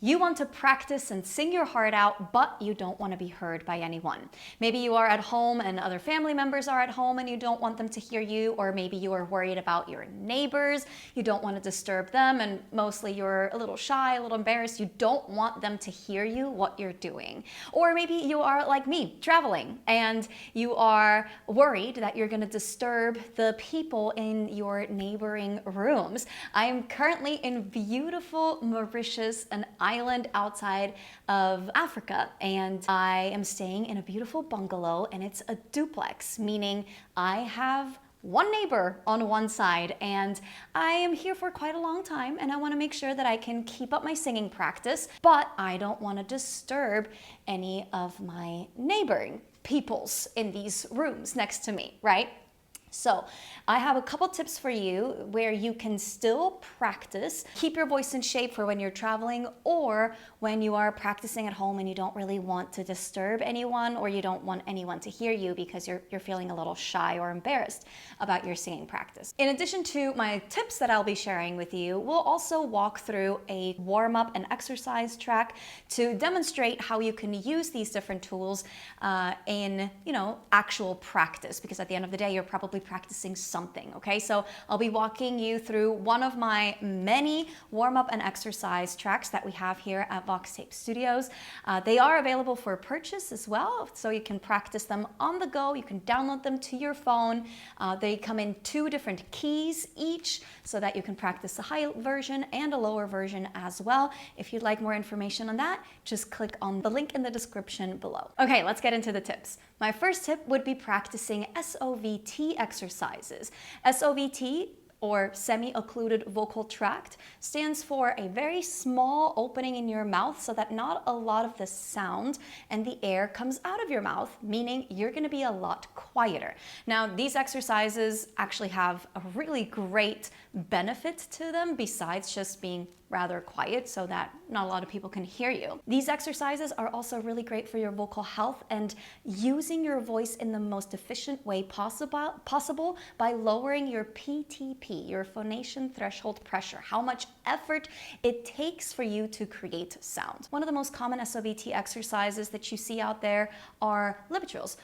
You want to practice and sing your heart out, but you don't want to be heard by anyone. Maybe you are at home and other family members are at home and you don't want them to hear you, or maybe you are worried about your neighbors. You don't want to disturb them, and mostly you're a little shy, a little embarrassed. You don't want them to hear you, what you're doing. Or maybe you are like me, traveling, and you are worried that you're going to disturb the people in your neighboring rooms. I am currently in beautiful Mauritius, an island outside of Africa, and I am staying in a beautiful bungalow, and it's a duplex, meaning I have one neighbor on one side, and I am here for quite a long time, and I want to make sure that I can keep up my singing practice, but I don't want to disturb any of my neighboring peoples in these rooms next to me, right? So I have a couple tips for you where you can still practice, keep your voice in shape for when you're traveling or when you are practicing at home and you don't really want to disturb anyone, or you don't want anyone to hear you because you're feeling a little shy or embarrassed about your singing practice. In addition to my tips that I'll be sharing with you, we'll also walk through a warm-up and exercise track to demonstrate how you can use these different tools in, actual practice, because at the end of the day, you're probably practicing something, okay? So I'll be walking you through one of my many warm-up and exercise tracks that we have here at VoxTape Studios. They are available for purchase as well, so you can practice them on the go. You can download them to your phone. They come in 2 different keys each, so that you can practice a high version and a lower version as well. If you'd like more information on that, just click on the link in the description below. Okay, let's get into the tips. My first tip would be practicing SOVT exercises. SOVT, or semi-occluded vocal tract, stands for a very small opening in your mouth so that not a lot of the sound and the air comes out of your mouth, meaning you're going to be a lot quieter. Now, these exercises actually have a really great benefit to them besides just being rather quiet so that not a lot of people can hear you. These exercises are also really great for your vocal health and using your voice in the most efficient way possible by lowering your PTP, your phonation threshold pressure, how much effort it takes for you to create sound. One of the most common SOVT exercises that you see out there are lip trills.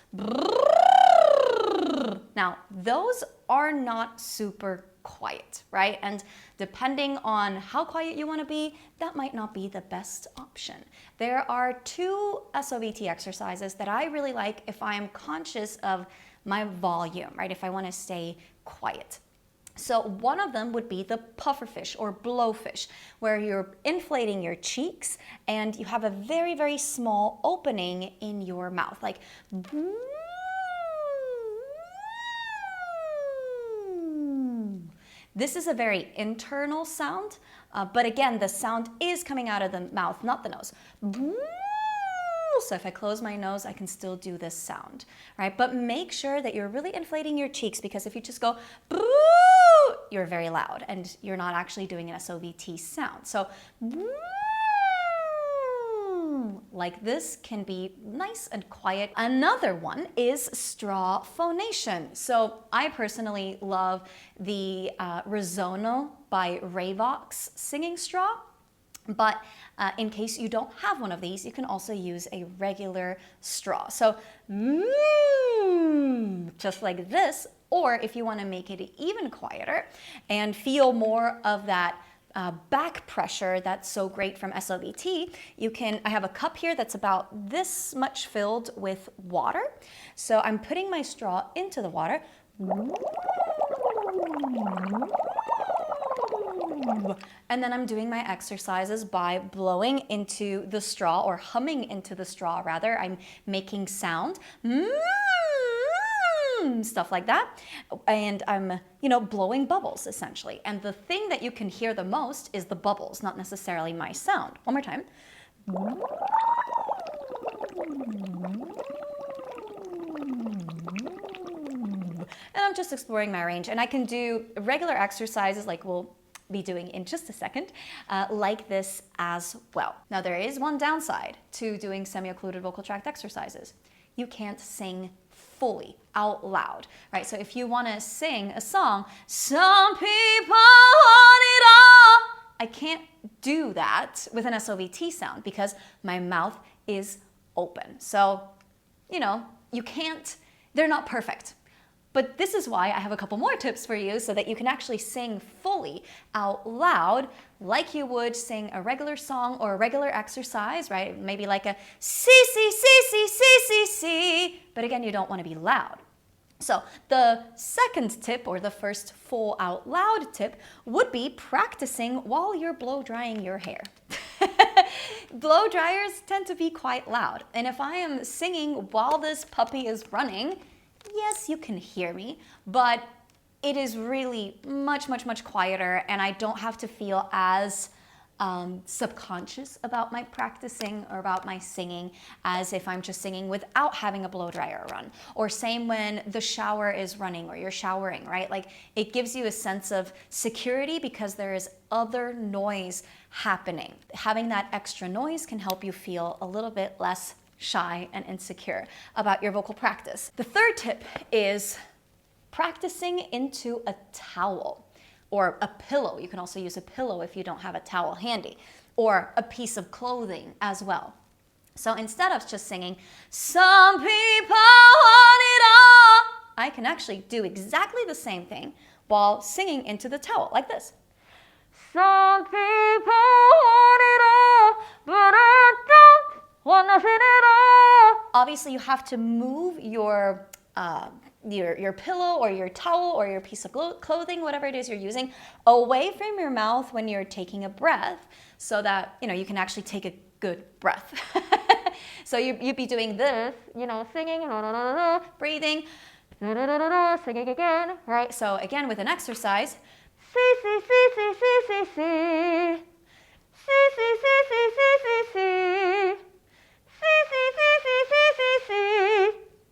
Now, those are not super quiet, right? And depending on how quiet you want to be, that might not be the best option. There are 2 SOVT exercises that I really like if I am conscious of my volume, right? If I want to stay quiet. So one of them would be the pufferfish or blowfish, where you're inflating your cheeks and you have a very, very small opening in your mouth, like this is a very internal sound, but again, the sound is coming out of the mouth, not the nose. So if I close my nose, I can still do this sound, right? But make sure that you're really inflating your cheeks, because if you just go, you're very loud and you're not actually doing an SOVT sound. So like this can be nice and quiet. Another one is straw phonation. So I personally love the Resono by Vox singing straw. But in case you don't have one of these, you can also use a regular straw. So just like this, or if you want to make it even quieter and feel more of that back pressure that's so great from SOVT, I have a cup here that's about this much filled with water. So I'm putting my straw into the water. And then I'm doing my exercises by blowing into the straw, or humming into the straw rather. I'm making sound. Stuff like that, and I'm blowing bubbles essentially, and the thing that you can hear the most is the bubbles, not necessarily my sound. One more time. And I'm just exploring my range, and I can do regular exercises like we'll be doing in just a second, like this as well. Now, there is one downside to doing semi-occluded vocal tract exercises. You can't sing fully out loud, right? So if you want to sing a song, some people want it all, I can't do that with an SOVT sound because my mouth is open. So, you know, you can't, they're not perfect. But this is why I have a couple more tips for you so that you can actually sing fully out loud like you would sing a regular song or a regular exercise, right? Maybe like a C, C, C, C, C, C, C. But again, you don't want to be loud. So the second tip, or the first full out loud tip, would be practicing while you're blow drying your hair. Blow dryers tend to be quite loud. And if I am singing while this puppy is running, yes, you can hear me, but it is really much, much, much quieter, and I don't have to feel as subconscious about my practicing or about my singing as if I'm just singing without having a blow dryer run. Or same when the shower is running or you're showering, right? Like, it gives you a sense of security because there is other noise happening. Having that extra noise can help you feel a little bit less shy and insecure about your vocal practice. The third tip is practicing into a towel or a pillow. You can also use a pillow if you don't have a towel handy, or a piece of clothing as well. So instead of just singing, some people want it all, I can actually do exactly the same thing while singing into the towel, like this. Some people want it all, but I don't want nothing at all. Obviously, you have to move your pillow or your towel or your piece of clothing, whatever it is you're using, away from your mouth when you're taking a breath, so that you can actually take a good breath. So you'd be doing this, singing, breathing, singing again, right? So again, with an exercise, see, see, see, see, see, see, see, see, see, see, see, see, see,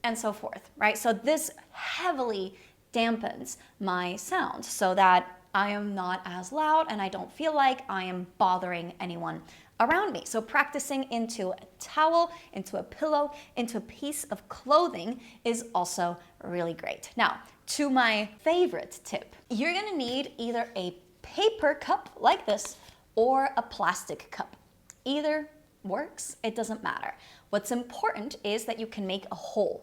and so forth, right? So this heavily dampens my sound so that I am not as loud and I don't feel like I am bothering anyone around me. So practicing into a towel, into a pillow, into a piece of clothing is also really great. Now, to my favorite tip, you're gonna need either a paper cup like this or a plastic cup. Either works, it doesn't matter. What's important is that you can make a hole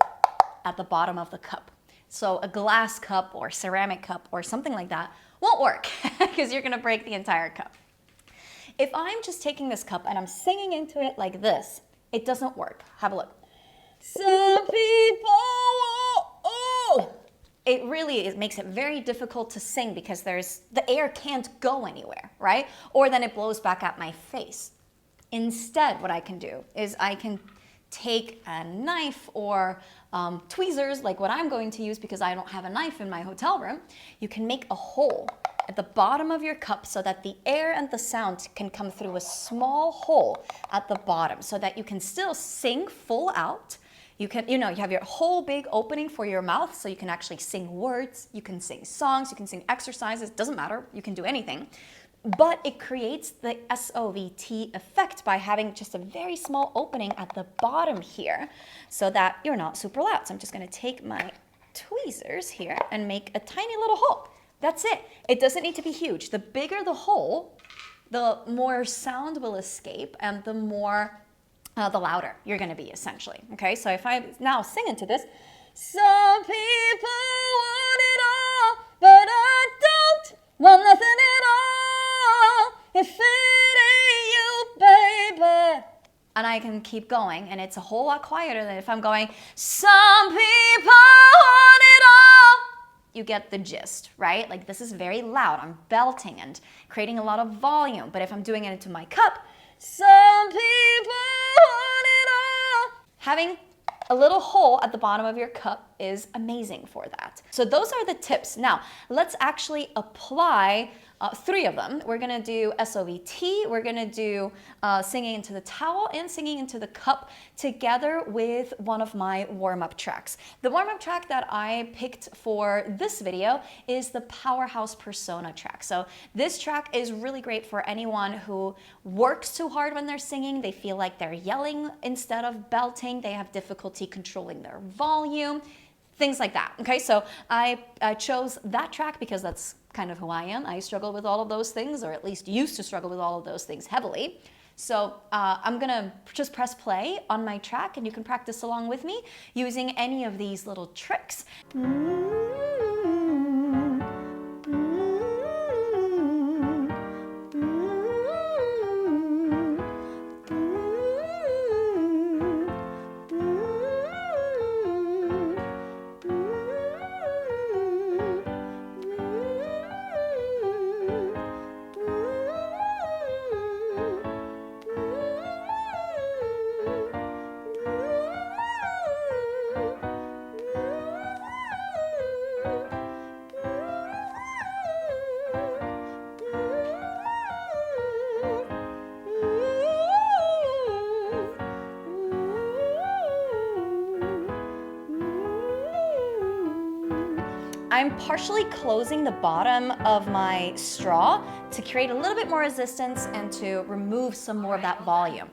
at the bottom of the cup. So a glass cup or ceramic cup or something like that won't work because you're gonna break the entire cup. If I'm just taking this cup and I'm singing into it like this, it doesn't work. Have a look. Some people, it makes it very difficult to sing because the air can't go anywhere, right? Or then it blows back at my face. Instead, what I can do is I can take a knife or tweezers, like what I'm going to use because I don't have a knife in my hotel room. You can make a hole at the bottom of your cup so that the air and the sound can come through a small hole at the bottom so that you can still sing full out. You can, you have your whole big opening for your mouth so you can actually sing words, you can sing songs, you can sing exercises, doesn't matter, you can do anything. But it creates the SOVT effect by having just a very small opening at the bottom here so that you're not super loud. So I'm just gonna take my tweezers here and make a tiny little hole. That's it. It doesn't need to be huge. The bigger the hole, the more sound will escape and the louder you're gonna be essentially, okay? So if I now sing into this, some people want it all, but I don't want nothing at all. If it ain't you, baby. And I can keep going, and it's a whole lot quieter than if I'm going, some people want it all. You get the gist, right? Like, this is very loud. I'm belting and creating a lot of volume. But if I'm doing it into my cup, some people want it all. Having a little hole at the bottom of your cup is amazing for that. So those are the tips. Now, let's actually apply 3 of them. We're gonna do SOVT, we're gonna do singing into the towel and singing into the cup together with one of my warm-up tracks. The warm-up track that I picked for this video is the Powerhouse Persona track. So this track is really great for anyone who works too hard when they're singing. They feel like they're yelling instead of belting. They have difficulty controlling their volume, things like that. Okay, so I chose that track because that's kind of who I am. I struggle with all of those things, or at least used to struggle with all of those things heavily. So I'm gonna just press play on my track and you can practice along with me using any of these little tricks. I'm partially closing the bottom of my straw to create a little bit more resistance and to remove some more of that volume.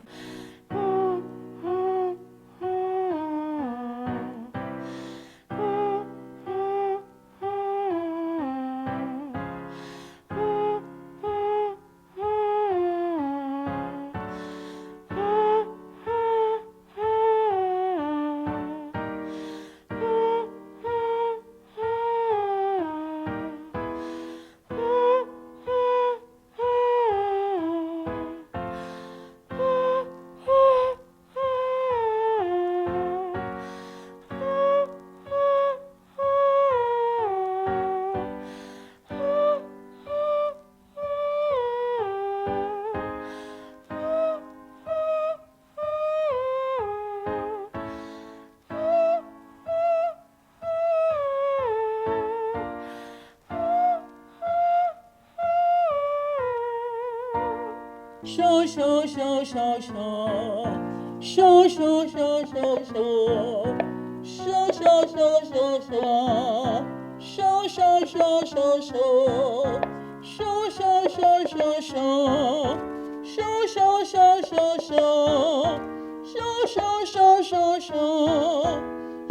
Show, show, show, show, show. Show, show, show, show, show. Show, show, show, show, show. Show, show, show, show, show. Show, show, show, show, show. Show, show, show, show, show. Show, show, show, show, show.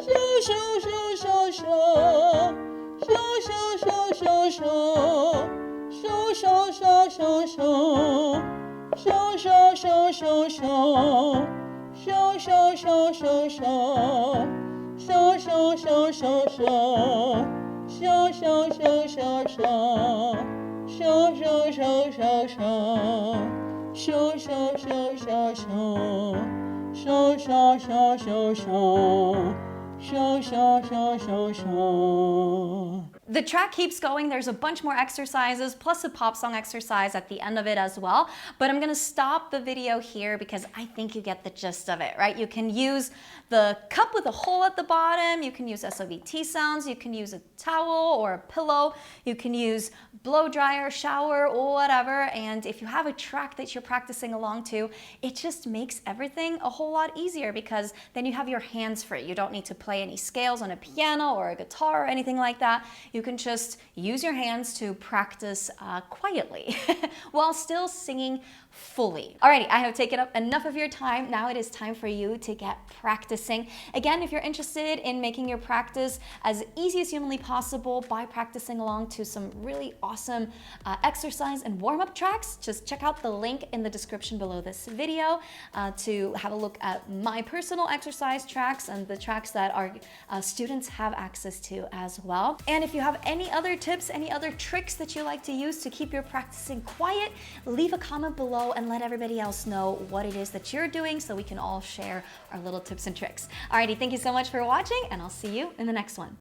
Show, show, show, show, show. Show, show, show, show, show. Show, show, show, show, show. Show, show, show, show, show. Show, show, show, show, show. Show, show, show, show, show. Show, show, show, show, show. Show, show, show, show, show. Show, show, show, show, show. Show, show, show, show, show. Show, show, show, show, show. The track keeps going. There's a bunch more exercises plus a pop song exercise at the end of it as well. But I'm gonna stop the video here because I think you get the gist of it, right? You can use the cup with a hole at the bottom. You can use SOVT sounds. You can use a towel or a pillow. You can use blow dryer, shower, or whatever. And if you have a track that you're practicing along to, it just makes everything a whole lot easier because then you have your hands free. You don't need to play any scales on a piano or a guitar or anything like that. You can just use your hands to practice quietly while still singing fully. Alrighty, I have taken up enough of your time. Now it is time for you to get practicing. Again, if you're interested in making your practice as easy as humanly possible by practicing along to some really awesome exercise and warm-up tracks, just check out the link in the description below this video to have a look at my personal exercise tracks and the tracks that our students have access to as well. And if you have any other tips, any other tricks that you like to use to keep your practicing quiet, leave a comment below and let everybody else know what it is that you're doing so we can all share our little tips and tricks. Alrighty, thank you so much for watching and I'll see you in the next one.